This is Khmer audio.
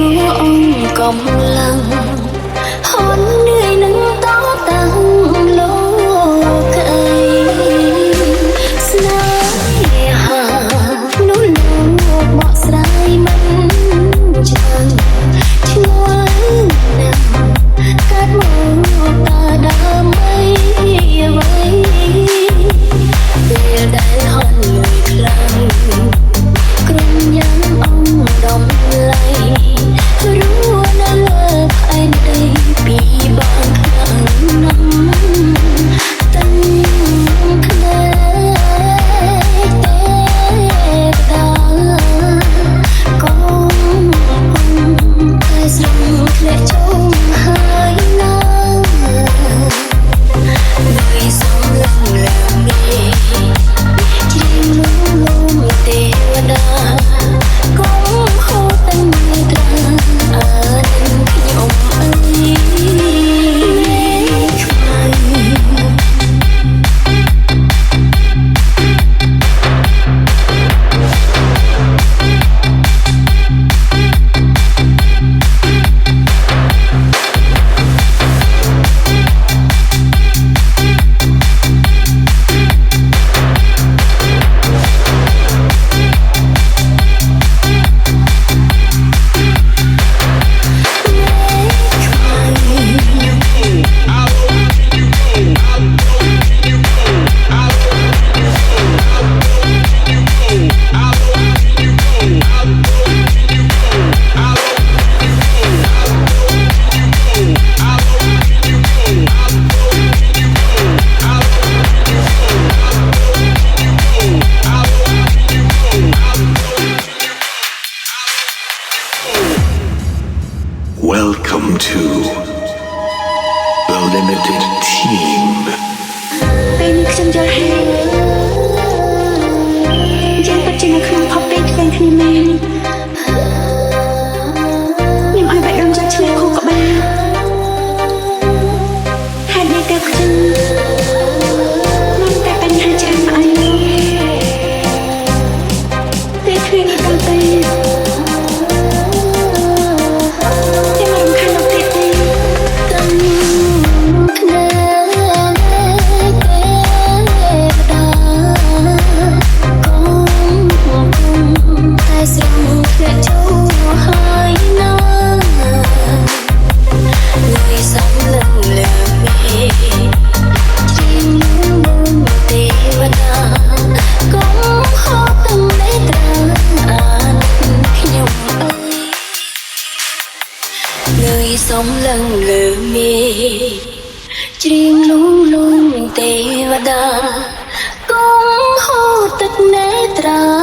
កម្លាំងហន់នឿយនឹងតតាំងលោកអីស្នេហានោះលោកបកស្រាយមិនចាំឆ្ងល់ណាស់កាត់មកតាដើម្បីអ្វីពេលដែលហន់លួយខ្លាំងក្រុមយ៉ាងអង្គដំឡៃរួនៅលើផែនដីពីបងខ្លាំងណាស់តាំងគ្នាទេតាកុំតែស្រងធ្លាក់ចុងហើយណាដោយសំឡេងលើនេះជ្រៀងលំទេវតាកុំហូរទាំងមេត្រាខ្ញុំអើយខ្មៅWelcome to the Limited Team. ពេលនេះខ្ញុំយល់ហើយយើងពិតជានៅក្នុងផុសពេលផ្សេងគ្នាមែនខ្ញុំឲ្យបាច់រំចាស់ឆ្លេខូក្បាលហេតុនេះទៅខ្ញុំមានតែបញ្ហាច្រើនមកឲ្យពេលឃើញដល់ពេលសំឡឹងលើមេច្រៀងលូងទេវតាកុំហូរទឹកនេត្រា